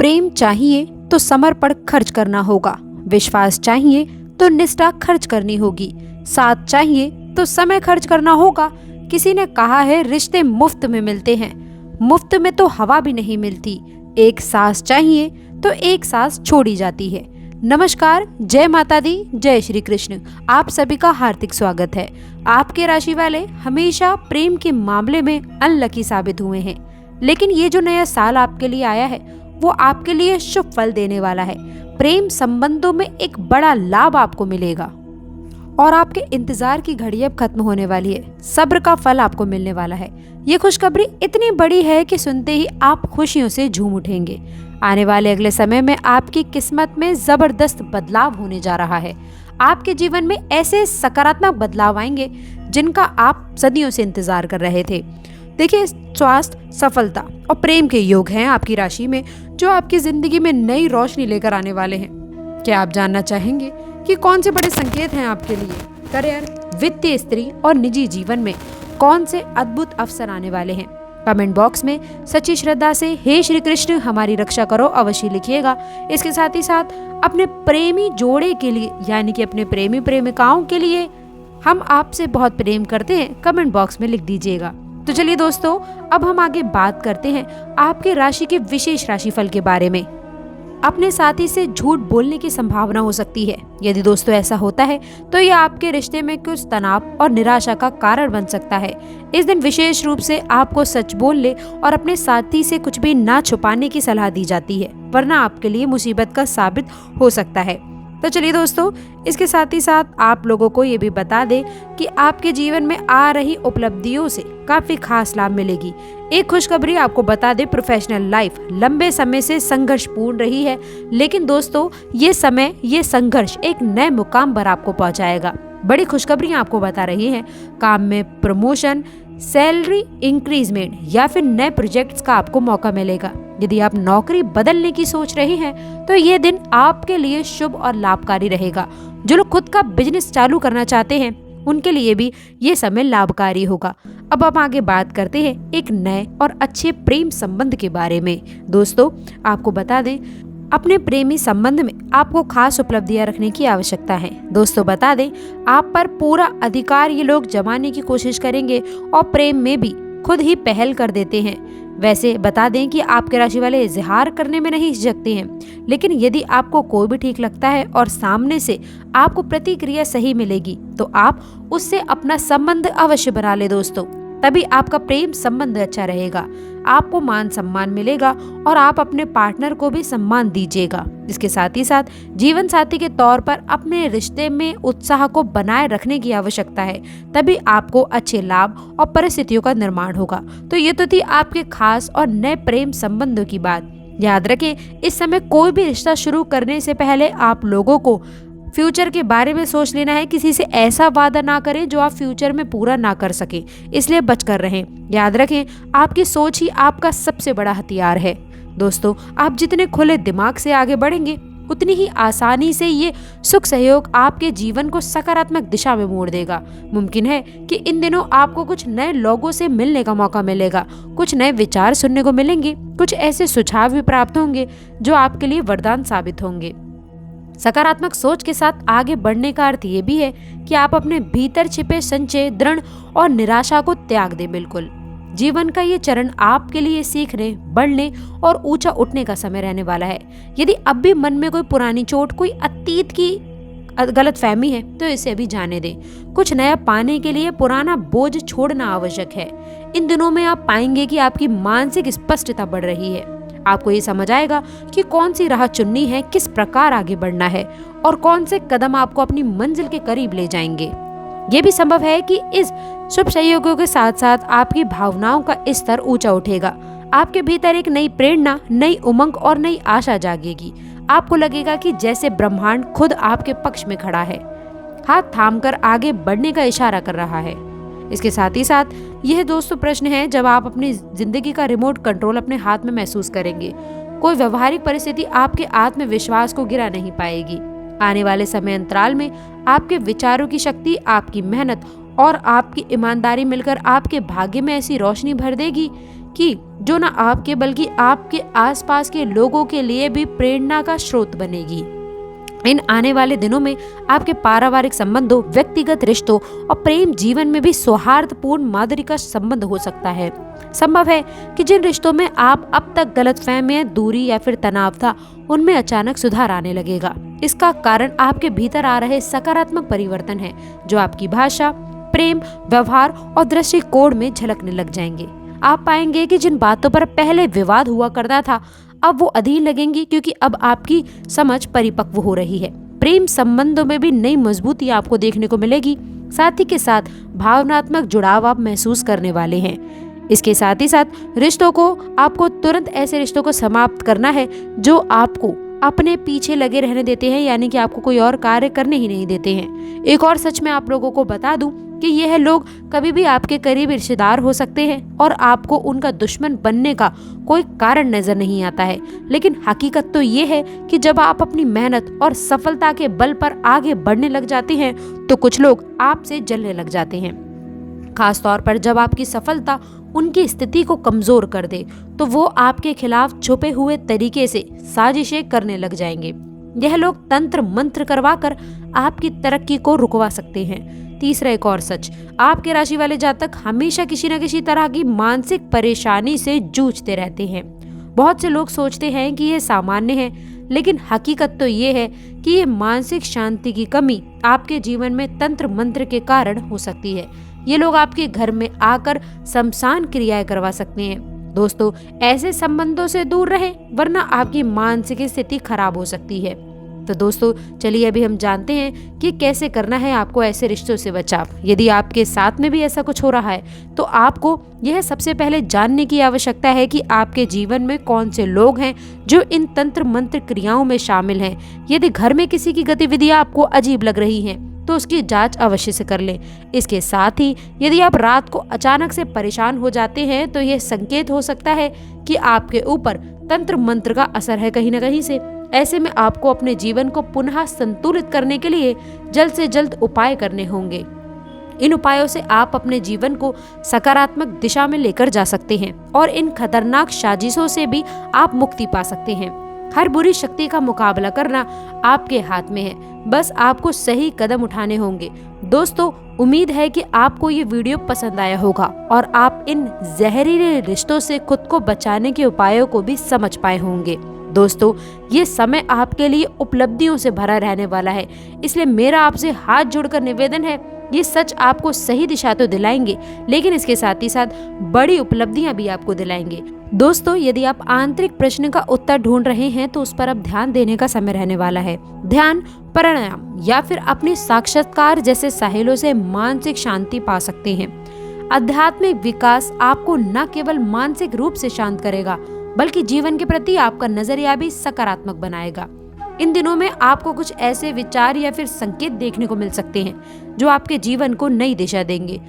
प्रेम चाहिए तो समर्पण खर्च करना होगा, विश्वास चाहिए तो निष्ठा खर्च करनी होगी, साथ चाहिए तो समय खर्च करना होगा। किसी ने कहा है रिश्ते मुफ्त में मिलते हैं, मुफ्त में तो हवा भी नहीं मिलती। एक सांस चाहिए तो एक सांस छोड़ी जाती है। नमस्कार, जय माता दी, जय श्री कृष्ण। आप सभी का हार्दिक स्वागत है। आपके राशि वाले हमेशा प्रेम के मामले में अनलकी साबित हुए हैं, लेकिन ये जो नया साल आपके लिए आया है वो आपके लिए शुभ फल देने वाला है। प्रेम संबंधों में एक बड़ा लाभ आपको मिलेगा और आपके इंतजार की घड़ी अब खत्म होने वाली है। सब्र का फल आपको मिलने वाला है। ये खुशखबरी इतनी बड़ी है कि सुनते ही आप खुशियों से झूम उठेंगे। आने वाले अगले समय में आपकी किस्मत में जबरदस्त बदलाव होने जा रहा है। आपके जीवन में ऐसे सकारात्मक बदलाव आएंगे जिनका आप सदियों से इंतजार कर रहे थे। देखिए, स्वास्थ्य, सफलता और प्रेम के योग हैं आपकी राशि में, जो आपकी जिंदगी में नई रोशनी लेकर आने वाले हैं। क्या आप जानना चाहेंगे कि कौन से बड़े संकेत हैं आपके लिए? करियर, वित्तीय स्थिति और निजी जीवन में कौन से अद्भुत अवसर आने वाले हैं? कमेंट बॉक्स में सच्ची श्रद्धा से हे श्री कृष्ण हमारी रक्षा करो अवश्य लिखिएगा। इसके साथ ही साथ अपने प्रेमी जोड़े के लिए, यानी कि अपने प्रेमी प्रेमिकाओं के लिए हम आपसे बहुत प्रेम करते हैं, कमेंट बॉक्स में लिख दीजिएगा। तो चलिए दोस्तों, अब हम आगे बात करते हैं आपके राशि के विशेष राशिफल के बारे में। अपने साथी से झूठ बोलने की संभावना हो सकती है। यदि दोस्तों ऐसा होता है तो यह आपके रिश्ते में कुछ तनाव और निराशा का कारण बन सकता है। इस दिन विशेष रूप से आपको सच बोलने और अपने साथी से कुछ भी ना छुपाने की सलाह दी जाती है, वरना आपके लिए मुसीबत का साबित हो सकता है। तो चलिए दोस्तों, इसके साथ ही साथ आप लोगों को ये भी बता दें कि आपके जीवन में आ रही उपलब्धियों से काफी खास लाभ मिलेगी। एक खुशखबरी आपको बता दें, प्रोफेशनल लाइफ लंबे समय से संघर्षपूर्ण रही है, लेकिन दोस्तों ये संघर्ष एक नए मुकाम पर आपको पहुंचाएगा। बड़ी खुशखबरी आपको बता रही है, काम में प्रमोशन, सैलरी इंक्रीजमेंट या फिर नए प्रोजेक्ट्स का आपको मौका मिलेगा। यदि आप नौकरी बदलने की सोच रहे हैं तो ये दिन आपके लिए शुभ और लाभकारी रहेगा। जो लोग खुद का बिजनेस चालू करना चाहते हैं उनके लिए भी ये समय लाभकारी होगा। अब हम आगे बात करते हैं एक नए और अच्छे प्रेम संबंध के बारे में। दोस्तों आपको बता दें, अपने प्रेमी संबंध में आपको खास उपलब्धियां रखने की आवश्यकता है। दोस्तों बता दें, आप पर पूरा अधिकार ये लोग जमाने की कोशिश करेंगे और प्रेम में भी खुद ही पहल कर देते हैं। वैसे बता दें कि आपके राशि वाले इजहार करने में नहीं हिचकते हैं, लेकिन यदि आपको कोई भी ठीक लगता है और सामने से आपको प्रतिक्रिया सही मिलेगी तो आप उससे अपना संबंध अवश्य बना ले दोस्तों। तभी आपका प्रेम संबंध अच्छा रहेगा, आपको मान सम्मान मिलेगा और आप अपने पार्टनर को भी सम्मान दीजिएगा। इसके साथ ही साथ जीवन साथी के तौर पर अपने रिश्ते में उत्साह को बनाए रखने की आवश्यकता है, तभी आपको अच्छे लाभ और परिस्थितियों का निर्माण होगा। तो ये तो थी आपके खास और नए प्रेम संबंधों की बात। याद रखें, इस समय कोई भी रिश्ता शुरू करने से पहले आप लोगों को फ्यूचर के बारे में सोच लेना है। किसी से ऐसा वादा ना करें जो आप फ्यूचर में पूरा ना कर सके, इसलिए बच कर रहें। याद रखें, आपकी सोच ही आपका सबसे बड़ा हथियार है। दोस्तों, आप जितने खुले दिमाग से आगे बढ़ेंगे उतनी ही आसानी से ये सुख सहयोग आपके जीवन को सकारात्मक दिशा में मोड़ देगा। मुमकिन है कि इन दिनों आपको कुछ नए लोगों से मिलने का मौका मिलेगा, कुछ नए विचार सुनने को मिलेंगे, कुछ ऐसे सुझाव भी प्राप्त होंगे जो आपके लिए वरदान साबित होंगे। सकारात्मक सोच के साथ आगे बढ़ने का अर्थ ये भी है कि आप अपने भीतर छिपे संचय, दृढ़ और निराशा को त्याग दें। बिल्कुल, जीवन का ये चरण आपके लिए सीखने, बढ़ने और ऊंचा उठने का समय रहने वाला है। यदि अब भी मन में कोई पुरानी चोट, कोई अतीत की गलतफहमी है तो इसे अभी जाने दें। कुछ नया पाने के लिए पुराना बोझ छोड़ना आवश्यक है। इन दिनों में आप पाएंगे कि आपकी मानसिक स्पष्टता बढ़ रही है। आपको ये समझ आएगा कि कौन सी राह चुननी है, किस प्रकार आगे बढ़ना है और कौन से कदम आपको अपनी मंजिल के करीब ले जाएंगे। ये भी संभव है कि इस शुभ संयोगों के साथ साथ आपकी भावनाओं का स्तर ऊंचा उठेगा। आपके भीतर एक नई प्रेरणा, नई उमंग और नई आशा जागेगी। आपको लगेगा कि जैसे ब्रह्मांड खुद आपके पक्ष में खड़ा है, हाथ थामकर आगे बढ़ने का इशारा कर रहा है। इसके साथ ही साथ यह दोस्तों प्रश्न है जब आप अपनी जिंदगी का रिमोट कंट्रोल अपने हाथ में महसूस करेंगे। कोई व्यवहारिक परिस्थिति आपके आत्मविश्वास को गिरा नहीं पाएगी। आने वाले समय अंतराल में आपके विचारों की शक्ति, आपकी मेहनत और आपकी ईमानदारी मिलकर आपके भाग्य में ऐसी रोशनी भर देगी कि जो ना आपके बल्कि आपके आसपास के लोगों के लिए भी प्रेरणा का स्रोत बनेगी। इन आने वाले दिनों में आपके पारिवारिक संबंधों, व्यक्तिगत रिश्तों और प्रेम जीवन में भी सौहार्दपूर्ण माधुरी का संबंध हो सकता है। संभव है कि जिन रिश्तों में आप अब तक गलतफहमियां, दूरी या फिर तनाव था, उनमें अचानक सुधार आने लगेगा। इसका कारण आपके भीतर आ रहे सकारात्मक परिवर्तन है, जो आपकी भाषा, प्रेम, व्यवहार और दृष्टिकोण में झलकने लग जाएंगे। आप पाएंगे कि जिन बातों पर पहले विवाद हुआ करता था, अब वो अधीर लगेंगी, क्योंकि अब आपकी समझ परिपक्व हो रही है। प्रेम संबंधों में भी नई मजबूती आपको देखने को मिलेगी। साथ ही के साथ भावनात्मक जुड़ाव आप महसूस करने वाले हैं। इसके साथ ही साथ रिश्तों को आपको तुरंत ऐसे रिश्तों को समाप्त करना है जो आपको अपने पीछे लगे रहने देते हैं, यानी कि आपको कोई और कार्य करने ही नहीं देते हैं। एक और सच मैं आप लोगों को बता दूं कि यह लोग कभी भी आपके करीबी रिश्तेदार हो सकते हैं और आपको उनका दुश्मन बनने का कोई कारण नजर नहीं आता है। लेकिन हकीकत तो ये है कि जब आप अपनी मेहनत और सफलता के बल पर आगे बढ़ने लग जाते हैं, तो कुछ लोग आपसे जलने लग जाते हैं। खास तौर पर जब आपकी सफलता उनकी स्थिति को कमजोर कर दे, तो वो आपके खिलाफ छुपे हुए तरीके से साजिशें करने लग जाएंगे। यह लोग तंत्र मंत्र करवाकर आपकी तरक्की को रुकवा सकते हैं। तीसरा एक और सच, आपके राशि वाले जातक हमेशा किसी न किसी तरह की मानसिक परेशानी से जूझते रहते हैं। बहुत से लोग सोचते हैं कि ये सामान्य है, लेकिन हकीकत तो ये है कि ये मानसिक शांति की कमी आपके जीवन में तंत्र मंत्र के कारण हो सकती है। ये लोग आपके घर में आकर शमशान क्रियाएं करवा सकते हैं। दोस्तों, ऐसे संबंधों से दूर रहें, वरना आपकी मानसिक स्थिति खराब हो सकती है। तो दोस्तों, चलिए अभी हम जानते हैं कि कैसे करना है आपको ऐसे रिश्तों से बचाव। यदि आपके साथ में भी ऐसा कुछ हो रहा है, तो आपको यह सबसे पहले जानने की आवश्यकता है कि आपके जीवन में कौन से लोग हैं जो इन तंत्र मंत्र क्रियाओं में शामिल हैं। यदि घर में किसी की गतिविधियां आपको अजीब लग रही हैं, तो उसकी जांच अवश्य से कर लें। इसके साथ ही यदि आप रात को अचानक से परेशान हो जाते हैं, तो यह संकेत हो सकता है कि आपके ऊपर तंत्र मंत्र का असर है कहीं न कहीं से। ऐसे में आपको अपने जीवन को पुनः संतुलित करने के लिए जल्द से जल्द उपाय करने होंगे। इन उपायों से आप अपने जीवन को सकारात्मक दिशा में लेकर जा सकते हैं और इन खतरनाक साजिशों से भी आप मुक्ति पा सकते हैं। हर बुरी शक्ति का मुकाबला करना आपके हाथ में है, बस आपको सही कदम उठाने होंगे। दोस्तों, उम्मीद है कि आपको ये वीडियो पसंद आया होगा और आप इन जहरीले रिश्तों से खुद को बचाने के उपायों को भी समझ पाए होंगे। दोस्तों, ये समय आपके लिए उपलब्धियों से भरा रहने वाला है, इसलिए मेरा आपसे हाथ जोड़कर निवेदन है, ये सच आपको सही दिशा तो दिलाएंगे, लेकिन इसके साथ ही साथ बड़ी उपलब्धियां भी आपको दिलाएंगे। दोस्तों, यदि आप आंतरिक प्रश्न का उत्तर ढूंढ रहे हैं, तो उस पर अब ध्यान देने का समय रहने वाला है। ध्यान, प्राणायाम या फिर अपने साक्षात्कार जैसे साहिलों से मानसिक शांति पा सकते हैं। आध्यात्मिक विकास आपको न केवल मानसिक रूप से शांत करेगा, बल्कि जीवन के प्रति आपका नजरिया भी सकारात्मक बनाएगा। इन दिनों में आपको कुछ ऐसे विचार या फिर संकेत देखने को मिल सकते हैं जो आपके जीवन को नई दिशा देंगे।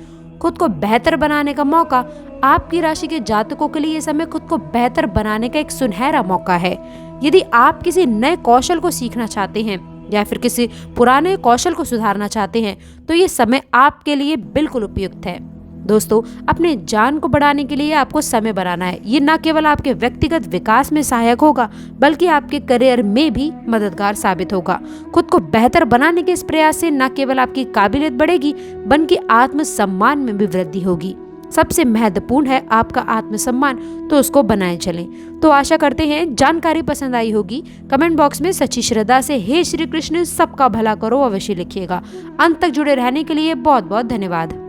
खुद को बेहतर बनाने का मौका, आपकी राशि के जातकों के लिए ये समय खुद को बेहतर बनाने का एक सुनहरा मौका है। यदि आप किसी नए कौशल को सीखना चाहते हैं या फिर किसी पुराने कौशल को सुधारना चाहते हैं, तो ये समय आपके लिए बिल्कुल उपयुक्त है। दोस्तों, अपने ज्ञान को बढ़ाने के लिए आपको समय बनाना है। ये न केवल आपके व्यक्तिगत विकास में सहायक होगा, बल्कि आपके करियर में भी मददगार साबित होगा। खुद को बेहतर बनाने के इस प्रयास से न केवल आपकी काबिलियत बढ़ेगी, बल्कि आत्मसम्मान में भी वृद्धि होगी। सबसे महत्वपूर्ण है आपका आत्मसम्मान, तो उसको बनाए चलें। तो आशा करते हैं जानकारी पसंद आई होगी। कमेंट बॉक्स में सच्ची श्रद्धा से हे श्री कृष्ण सबका भला करो अवश्य लिखिएगा। अंत तक जुड़े रहने के लिए बहुत बहुत धन्यवाद।